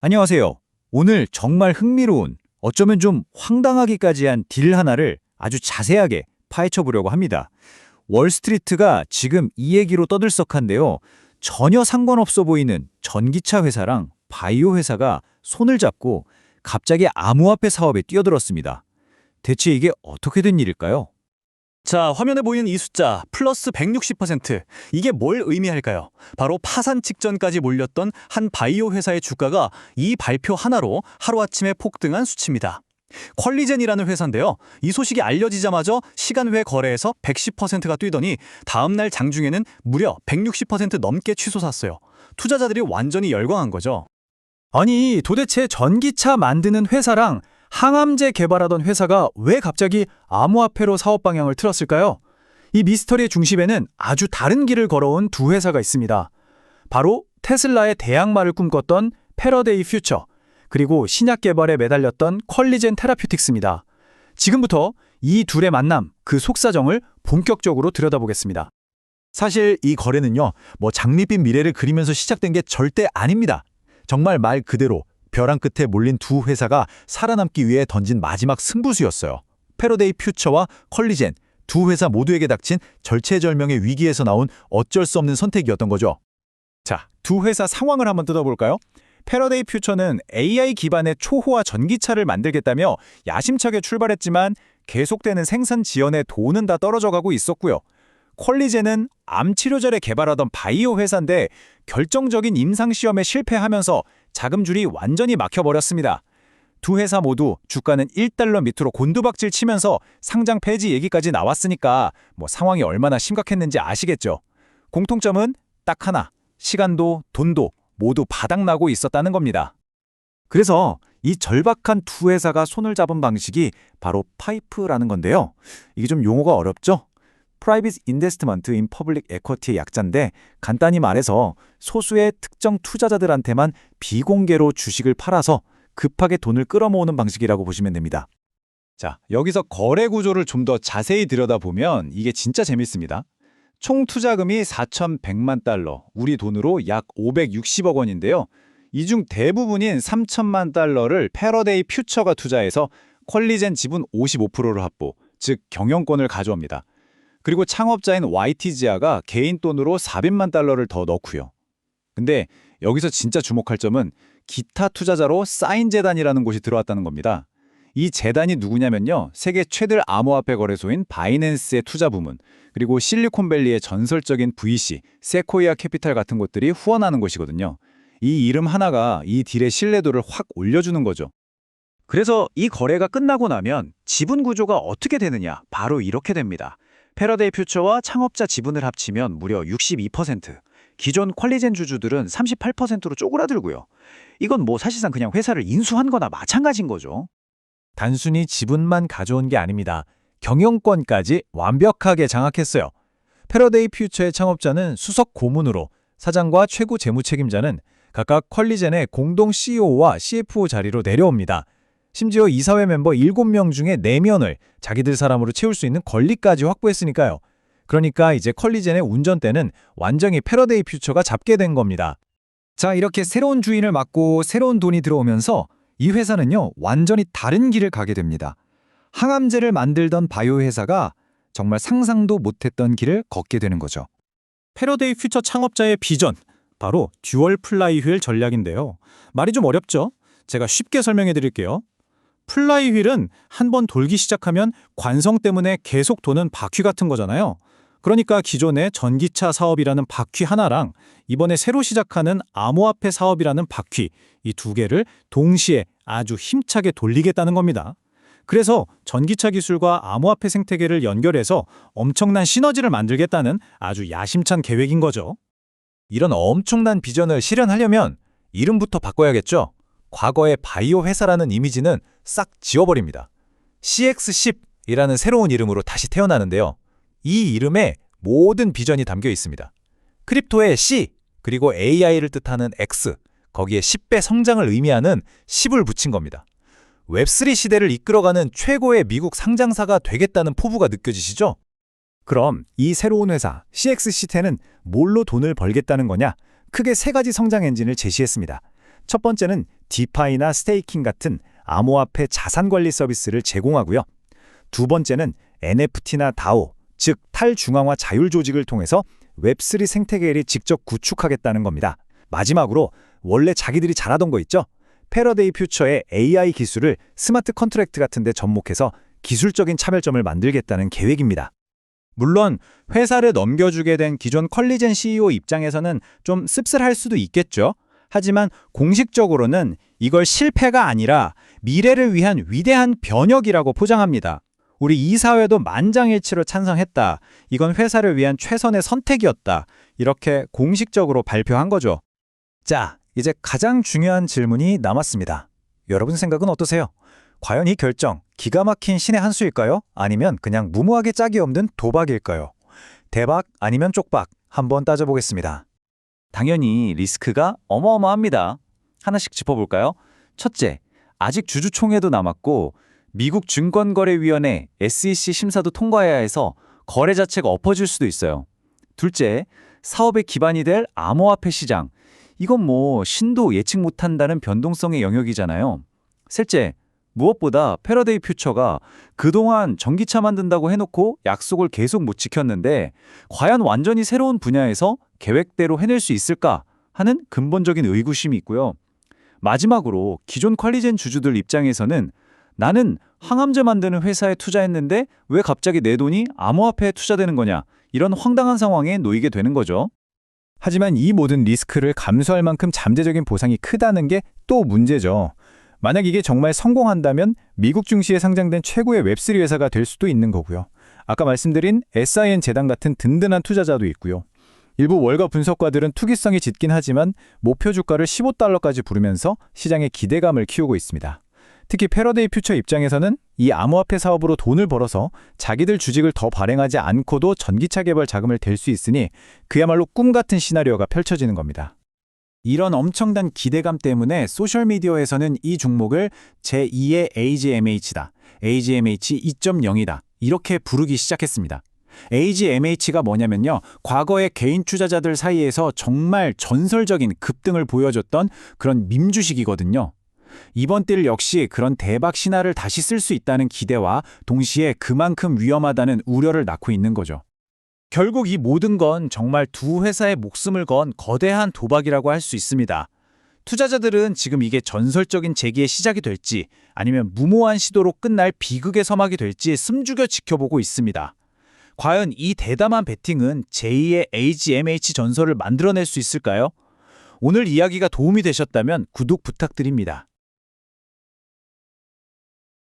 안녕하세요. 오늘 정말 흥미로운, 어쩌면 좀 황당하기까지 한 딜 하나를 아주 자세하게 파헤쳐 보려고 합니다. 월스트리트가 지금 이 얘기로 떠들썩한데요. 전혀 상관없어 보이는 전기차 회사랑 바이오 회사가 손을 잡고 갑자기 암호화폐 사업에 뛰어들었습니다. 대체 이게 어떻게 된 일일까요? 자, 화면에 보이는 이 숫자 플러스 160%. 이게 뭘 의미할까요? 바로 파산 직전까지 몰렸던 한 바이오 회사의 주가가 이 발표 하나로 하루아침에 폭등한 수치입니다. 퀄리젠이라는 회사인데요. 이 소식이 알려지자마자 시간 외 거래에서 110%가 뛰더니 다음 날 장중에는 무려 160% 넘게 취소샀어요. 투자자들이 완전히 열광한 거죠. 아니, 도대체 전기차 만드는 회사랑 항암제 개발하던 회사가 왜 갑자기 암호화폐로 사업 방향을 틀었을까요? 이 미스터리의 중심에는 아주 다른 길을 걸어온 두 회사가 있습니다. 바로 테슬라의 대항마를 꿈꿨던 패러데이 퓨처, 그리고 신약 개발에 매달렸던 퀄리젠 테라퓨틱스입니다. 지금부터 이 둘의 만남, 그 속사정을 본격적으로 들여다보겠습니다. 사실 이 거래는요, 장밋빛 미래를 그리면서 시작된 게 절대 아닙니다. 정말 말 그대로 벼랑 끝에 몰린 두 회사가 살아남기 위해 던진 마지막 승부수였어요. 패러데이 퓨처와 컬리젠, 두 회사 모두에게 닥친 절체절명의 위기에서 나온 어쩔 수 없는 선택이었던 거죠. 자, 두 회사 상황을 한번 뜯어볼까요? 패러데이 퓨처는 AI 기반의 초호화 전기차를 만들겠다며 야심차게 출발했지만 계속되는 생산 지연에 돈은 다 떨어져 가고 있었고요. 퀄리젠은 암 치료제를 개발하던 바이오 회사인데 결정적인 임상시험에 실패하면서 자금줄이 완전히 막혀버렸습니다. 두 회사 모두 주가는 1달러 밑으로 곤두박질 치면서 상장 폐지 얘기까지 나왔으니까 상황이 얼마나 심각했는지 아시겠죠? 공통점은 딱 하나, 시간도 돈도 모두 바닥나고 있었다는 겁니다. 그래서 이 절박한 두 회사가 손을 잡은 방식이 바로 파이프라는 건데요. 이게 좀 용어가 어렵죠? Private Investment in Public Equity의 약자인데 간단히 말해서 소수의 특정 투자자들한테만 비공개로 주식을 팔아서 급하게 돈을 끌어모으는 방식이라고 보시면 됩니다. 자, 여기서 거래 구조를 좀 더 자세히 들여다보면 이게 진짜 재밌습니다. 총 투자금이 4,100만 달러, 우리 돈으로 약 560억 원인데요. 이 중 대부분인 3천만 달러를 패러데이 퓨처가 투자해서 퀄리젠 지분 55%를 확보, 즉 경영권을 가져옵니다. 그리고 창업자인 YT지아가 개인 돈으로 400만 달러를 더 넣고요. 근데 여기서 진짜 주목할 점은 기타 투자자로 사인재단이라는 곳이 들어왔다는 겁니다. 이 재단이 누구냐면요. 세계 최대 암호화폐 거래소인 바이낸스의 투자 부문, 그리고 실리콘밸리의 전설적인 VC, 세코이아 캐피탈 같은 곳들이 후원하는 곳이거든요. 이 이름 하나가 이 딜의 신뢰도를 확 올려주는 거죠. 그래서 이 거래가 끝나고 나면 지분 구조가 어떻게 되느냐? 바로 이렇게 됩니다. 패러데이 퓨처와 창업자 지분을 합치면 무려 62%, 기존 퀄리젠 주주들은 38%로 쪼그라들고요. 이건 사실상 그냥 회사를 인수한 거나 마찬가지인 거죠. 단순히 지분만 가져온 게 아닙니다. 경영권까지 완벽하게 장악했어요. 패러데이 퓨처의 창업자는 수석 고문으로, 사장과 최고 재무 책임자는 각각 퀄리젠의 공동 CEO와 CFO 자리로 내려옵니다. 심지어 이사회 멤버 7명 중에 4명을 자기들 사람으로 채울 수 있는 권리까지 확보했으니까요. 그러니까 이제 퀄리젠의 운전대는 완전히 패러데이 퓨처가 잡게 된 겁니다. 자, 이렇게 새로운 주인을 맡고 새로운 돈이 들어오면서 이 회사는요, 완전히 다른 길을 가게 됩니다. 항암제를 만들던 바이오 회사가 정말 상상도 못했던 길을 걷게 되는 거죠. 패러데이 퓨처 창업자의 비전, 바로 듀얼 플라이휠 전략인데요. 말이 좀 어렵죠? 제가 쉽게 설명해 드릴게요. 플라이휠은 한번 돌기 시작하면 관성 때문에 계속 도는 바퀴 같은 거잖아요. 그러니까 기존의 전기차 사업이라는 바퀴 하나랑 이번에 새로 시작하는 암호화폐 사업이라는 바퀴, 이 두 개를 동시에 아주 힘차게 돌리겠다는 겁니다. 그래서 전기차 기술과 암호화폐 생태계를 연결해서 엄청난 시너지를 만들겠다는 아주 야심찬 계획인 거죠. 이런 엄청난 비전을 실현하려면 이름부터 바꿔야겠죠? 과거의 바이오 회사라는 이미지는 싹 지워버립니다. CX10이라는 새로운 이름으로 다시 태어나는데요. 이 이름에 모든 비전이 담겨 있습니다. 크립토의 C, 그리고 AI를 뜻하는 X, 거기에 10배 성장을 의미하는 10을 붙인 겁니다. 웹3 시대를 이끌어가는 최고의 미국 상장사가 되겠다는 포부가 느껴지시죠? 그럼 이 새로운 회사 CXCT는 뭘로 돈을 벌겠다는 거냐? 크게 세 가지 성장 엔진을 제시했습니다. 첫 번째는 디파이나 스테이킹 같은 암호화폐 자산 관리 서비스를 제공하고요. 두 번째는 NFT나 DAO, 즉 탈중앙화 자율 조직을 통해서 웹3 생태계를 직접 구축하겠다는 겁니다. 마지막으로 원래 자기들이 잘하던 거 있죠? 패러데이 퓨처의 AI 기술을 스마트 컨트랙트 같은 데 접목해서 기술적인 차별점을 만들겠다는 계획입니다. 물론 회사를 넘겨주게 된 기존 컬리젠 CEO 입장에서는 좀 씁쓸할 수도 있겠죠. 하지만 공식적으로는 이걸 실패가 아니라 미래를 위한 위대한 변혁이라고 포장합니다. 우리 이사회도 만장일치로 찬성했다. 이건 회사를 위한 최선의 선택이었다. 이렇게 공식적으로 발표한 거죠. 자, 이제 가장 중요한 질문이 남았습니다. 여러분 생각은 어떠세요? 과연 이 결정, 기가 막힌 신의 한 수일까요? 아니면 그냥 무모하게 짝이 없는 도박일까요? 대박 아니면 쪽박, 한번 따져보겠습니다. 당연히 리스크가 어마어마합니다. 하나씩 짚어볼까요? 첫째, 아직 주주총회도 남았고 미국 증권거래위원회 SEC 심사도 통과해야 해서 거래 자체가 엎어질 수도 있어요. 둘째, 사업의 기반이 될 암호화폐 시장. 이건 뭐 신도 예측 못한다는 변동성의 영역이잖아요. 셋째, 무엇보다 패러데이 퓨처가 그동안 전기차 만든다고 해놓고 약속을 계속 못 지켰는데 과연 완전히 새로운 분야에서 계획대로 해낼 수 있을까 하는 근본적인 의구심이 있고요. 마지막으로 기존 퀄리젠 주주들 입장에서는 나는 항암제 만드는 회사에 투자했는데 왜 갑자기 내 돈이 암호화폐에 투자되는 거냐, 이런 황당한 상황에 놓이게 되는 거죠. 하지만 이 모든 리스크를 감수할 만큼 잠재적인 보상이 크다는 게 또 문제죠. 만약 이게 정말 성공한다면 미국 증시에 상장된 최고의 웹3 회사가 될 수도 있는 거고요. 아까 말씀드린 SIN 재단 같은 든든한 투자자도 있고요. 일부 월가 분석가들은 투기성이 짙긴 하지만 목표 주가를 $15까지 부르면서 시장의 기대감을 키우고 있습니다. 특히 패러데이 퓨처 입장에서는 이 암호화폐 사업으로 돈을 벌어서 자기들 주식을 더 발행하지 않고도 전기차 개발 자금을 댈 수 있으니 그야말로 꿈 같은 시나리오가 펼쳐지는 겁니다. 이런 엄청난 기대감 때문에 소셜미디어에서는 이 종목을 제2의 AGMH다, AGMH 2.0이다 이렇게 부르기 시작했습니다. AGMH가 뭐냐면요, 과거의 개인 투자자들 사이에서 정말 전설적인 급등을 보여줬던 그런 밈 주식이거든요. 이번 딜 역시 그런 대박 신화를 다시 쓸 수 있다는 기대와 동시에 그만큼 위험하다는 우려를 낳고 있는 거죠. 결국 이 모든 건 정말 두 회사의 목숨을 건 거대한 도박이라고 할 수 있습니다. 투자자들은 지금 이게 전설적인 재기의 시작이 될지 아니면 무모한 시도로 끝날 비극의 서막이 될지 숨죽여 지켜보고 있습니다. 과연 이 대담한 베팅은 제2의 AGMH 전설을 만들어낼 수 있을까요? 오늘 이야기가 도움이 되셨다면 구독 부탁드립니다.